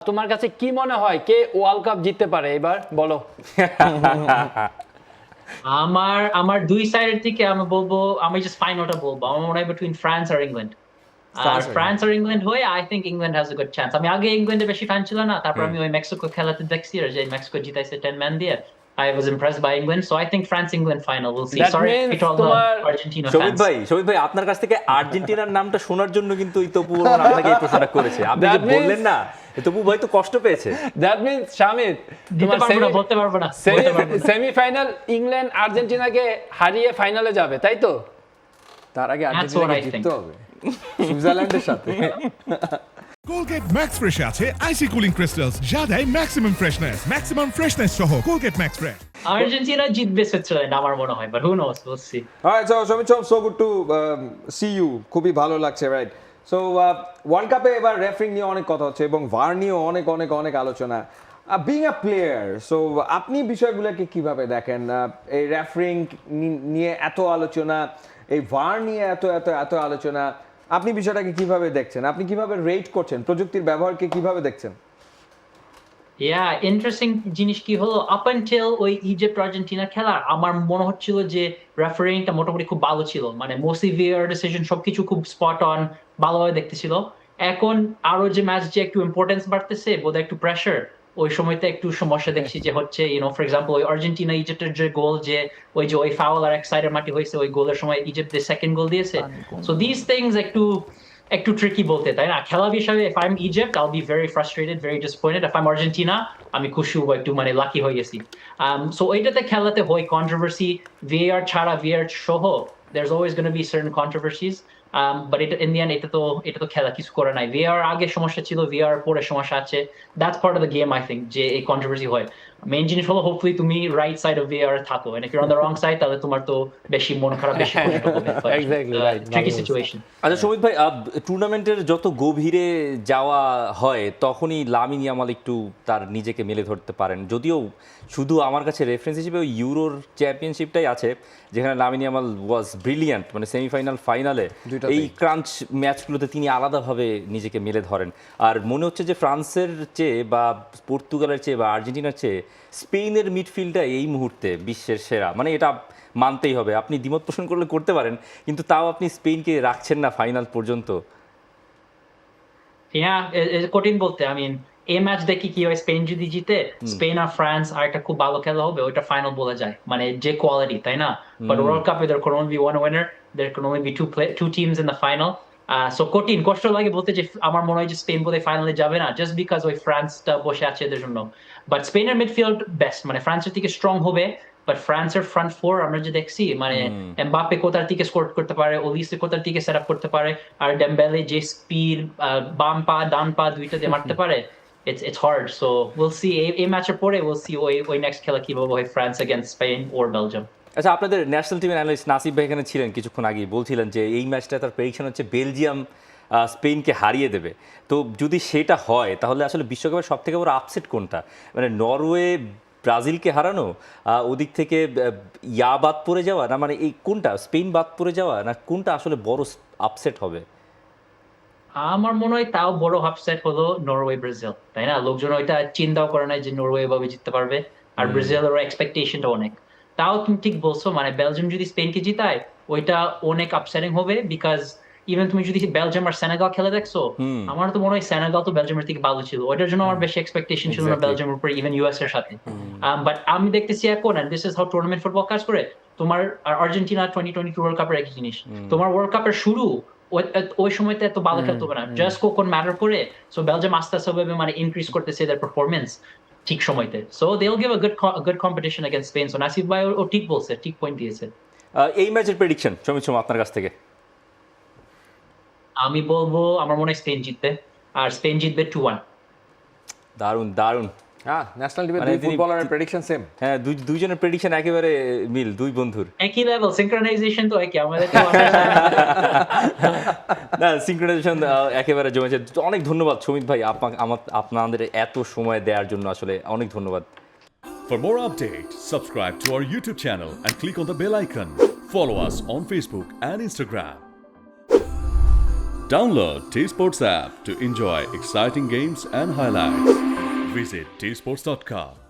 তোমার কাছে কি মনে হয় কে ওয়ার্ল্ড কাপ জিততে পারে এবার বলো? আমার দুই সাইডের থেকে আমি বলবো, আমি জাস্ট ফাইনালটা বলবো। আমার মনে হয় বিটুইন ফ্রান্স আর ইংল্যান্ড। আর ফ্রান্স আর ইংল্যান্ড হয়ে I think England has a good chance. আমি আগে ইংল্যান্ডের বেশি ফ্যান ছিল না, তারপর আমি ওই মেক্সিকো খেলাতে দেখছি আর যে মেক্সিকো জিতাইছে 10 ম্যান দিয়ে। I was impressed by England, so I think France England final. We'll see. That Sorry means to all the তোমার Argentina শোভিত fans. ভাই আপনার কাছ থেকে আর্জেন্টিনার নামটা শোনার জন্য কিন্তু এই তপু বর্মন আপনাকে এই প্রশ্নটা করেছে। আপনি যে That means- বললেন না, এই তপু ভাই তো কষ্ট পেয়েছে। দ্যাট মিন্স শামিদ দিতে পারবো না, বলতে পারবো না, বলতে পারবো না। সেমিফাইনাল ইংল্যান্ড আর্জেন্টিনাকে হারিয়ে ফাইনালে যাবে, তাই তো? তার আগে what আর্জেন্টিনাকে I think. জিততে হবে সুইজারল্যান্ডের সাথে। কোলগেট ম্যাক্স ফ্রেশে আছে আইসি কুলিং ক্রিস্টালস, যা দেয় ম্যাক্সিমাম ফ্রেশনেস সহ কোলগেট ম্যাক্স ফ্রেশ। আর্জেন্টিনা জিতবে সুইজারল্যান্ড আমার মনে হয়, but who knows, we'll see. Alright, so Samit, so good to see you, খুবই ভালো লাগছে, রাইট? সো ওয়ার্ল্ড কাপে এবার রেফারিং নিয়ে অনেক কথা হচ্ছে এবং ভার নিয়েও অনেক অনেক অনেক আলোচনা। বিং আ প্লেয়ার, সো আপনি বিষয়গুলোকে কিভাবে দেখেন? এই রেফারিং নিয়ে এত আলোচনা, এই ভার নিয়ে এত এত এত আলোচনা, আপনি বিষয়টাকে কিভাবে দেখছেন? আপনি কিভাবে রেট করছেন? প্রযুক্তির ব্যবহারকে কিভাবে দেখছেন? ইন্টারেস্টিং জিনিস কি হলো, আপ আনটিল ওই ইজিপ্ট আর্জেন্টিনা খেলা আমার মনে হচ্ছিল যে রেফারিংটা মোটামুটি খুব ভালো ছিল, মানে মোস্টলি ভিআর ডিসিশন সবকিছু খুব স্পট অন, ভালোভাবে দেখতেছিল। এখন আরো যে ম্যাচ যে একটু ইম্পর্টেন্স বাড়তেছে, বোধহয় একটু প্রেশার, ওই সময়তে একটু সমস্যা দেখছি যে হচ্ছে, ফর এক্সাম্পল ওই আর্জেন্টিনা ইজিপ্টের যে গোল, যে ওই ফাউল আর এক সাইডের মাটি হয়েছে, ওই গোলের সময় ইজিপ্ট সেকেন্ড গোল দিয়েছে। সো দিস থিংস একটু ট্রিকি বলতে, তাই না? খেলা হিসাবে if I'm Egypt I'll be very frustrated, very disappointed. If I'm Argentina আমি খুশি হবো, একটু মানে লাকি হয়ে গেছি। সো ওইটাতে খেলাতে হয় কন্ট্রোভার্সি, VAR ছাড়া VAR সহ there's always going to be certain controversies, but in the end এটা তো খেলা, কিছু করে নাই। VAR আগে সমস্যা ছিল, VAR পরে সমস্যা আছে, that's part of the game I think, যে এই কন্ট্রোভার্সি হয়। মেইন জিনিস হলো hopefully তুমি রাইট সাইড অফ VAR থাকো, and if you're on the wrong side তাহলে তোমার তো বেশি মন খারাপ, বেশি কষ্ট হবে। Exactly, right. Tricky situation. আচ্ছা শোভিত ভাই, টুর্নামেন্টের যত গভীরে যাওয়া হয় তখনই লামিন ইয়ামাল একটু তার নিজেকে মেলে ধরতে পারেন, যদিও শুধু আমার কাছে রেফারেন্স হিসেবে ওই ইউরোর চ্যাম্পিয়নশিপটাই আছে যেখানে লামিন ইয়ামাল ওয়াজ ব্রিলিয়ান্ট, মানে সেমিফাইনাল ফাইনালে এই ক্রাঞ্চ ম্যাচগুলোতে তিনি আলাদাভাবে নিজেকে মেলে ধরেন। আর মনে হচ্ছে যে ফ্রান্সের চেয়ে বা পর্তুগালের চেয়ে বা আর্জেন্টিনার চেয়ে স্পেনের মিডফিল্ডটা এই মুহূর্তে বিশ্বের সেরা, মানে এটা মানতেই হবে। আপনি দ্বিমত পোষণ করলে করতে পারেন, কিন্তু তাও আপনি স্পেনকে রাখছেন না ফাইনাল পর্যন্ত। কঠিন বলতে, এই ম্যাচ দেখি কি হয়, স্পেন যদি জিতে, স্পেন আর ফ্রান্স আর একটা খুব ভালো খেলা হবে, ওইটা ফাইনাল বলা যায়, মানে যে কোয়ালিটি, তাই না? বাট ওয়ার্ল্ড কাপে there can only be one winner, there can only be two teams in the final. So কষ্ট লাগে বলতে যে আমার মনে হয় যে স্পেন বোধহয় ফাইনালে যাবে না, জাস্ট বিকজ ওই ফ্রান্সটা বসে আছে এদের জন্য। বাট স্পেনের মিডফিল্ড বেস্ট, মানে ফ্রান্সের থেকে স্ট্রং হবে, বাট ফ্রান্সের ফ্রন্ট ফোর আমরা যে দেখছি, মানে এমবাপ্পে কোথার থেকে স্কোর করতে পারে, ওলিসে কোথার থেকে সেট আপ করতে পারে, আর ডেম্বেলে যে স্পিড, বাম পা ডান পা দুইটা দিয়ে মারতে পারে, it's hard. So we'll see এই ম্যাচের পরে we'll see ওই নেক্সট খেলা কিভাবে হয়, France against Spain or Belgium. আচ্ছা, আপনাদের ন্যাশনাল টিমের অ্যানালিস্ট নাসিব ভাই এখানে ছিলেন কিছুক্ষণ আগেই, বলছিলেন যে এই ম্যাচটা তার প্রেডিকশন হচ্ছে বেলজিয়াম স্পেনকে হারিয়ে দেবে। তো যদি সেটা হয় তাহলে আসলে বিশ্বকাপের সব থেকে বড় আপসেট কোনটা, মানে নরওয়ে ব্রাজিলকে হারানো, ওদিক থেকে বাদ পড়ে যাওয়া, না মানে এই কোনটা, স্পেন বাদ পড়ে যাওয়া, না কোনটা আসলে বড় আপসেট হবে? আমার মনে হয় তাও বড় আপসেট হলো নরওয়ে ব্রাজিল, তাই না? লোকজন ওইটা চিন্তাও করে নাই যে নরওয়ে এভাবে জিততে পারবে, আর ব্রাজিলের এক্সপেকটেশনটা অনেক। তাও তুমি ঠিক বলছো, মানে বেলজিয়াম যদি স্পেনকে জিতায় ওইটা অনেক আপসেটিং হবে, বিকজ ইভেন তুমি যদি বেলজিয়াম আর সেনেগাল খেলে দেখছো, আমার তো মনে হয় সেনেগাল তো বেলজিয়ামের থেকে ভালো ছিল, ওইটার জন্য আমার বেশি এক্সপেকটেশন ছিল না বেলজিয়ামের উপরে, ইভেন ইউএস এর সাথে। বাট আমি দেখতেছি এখন, and this is how tournament football কাজ করে, তোমার আর্জেন্টিনা 2022 ওয়ার্ল্ড কাপের একই জিনিস, তোমার ওয়ার্ল্ড কাপের শুরু ওই সময়তে এত ভালো খেলতে হবে না, জাস্ট কখন ম্যাটার করে। সো বেলজিয়াম আস্তে আস্তে মানে ইনক্রিজ করতেছে এদের পারফরমেন্স ঠিক সময়তে, so they will give a good competition against Spain. So Nasib ভাই ও ঠিক বলছে, ঠিক পয়েন্ট দিয়েছে। এই ম্যাচের প্রেডিকশন সমিত আপনার কাছ থেকে? আমি বলবো আমার মনে হয় স্পেন জিতবে, আর স্পেন জিতবে 2-1। দারুণ দারুণ। হ্যাঁ, ন্যাশনাল টিমের মানে দুই ফুটবলারের প্রেডিকশন সেম। হ্যাঁ, দুইজনের প্রেডিকশন একেবারে মিল, দুই বন্ধুর একই লেভেল, সিনক্রোনাইজেশন তো একই আমাদের। না, সিনক্রোনাইজেশন একেবারে জমেছে। অনেক ধন্যবাদ সমিত ভাই, আপনাদের এত সময় দেওয়ার জন্য, আসলে অনেক ধন্যবাদ। For more updates, subscribe to our YouTube channel and click on the bell icon. Follow us on Facebook and Instagram. Download T Sports app to enjoy exciting games and highlights. Visit tsports.com.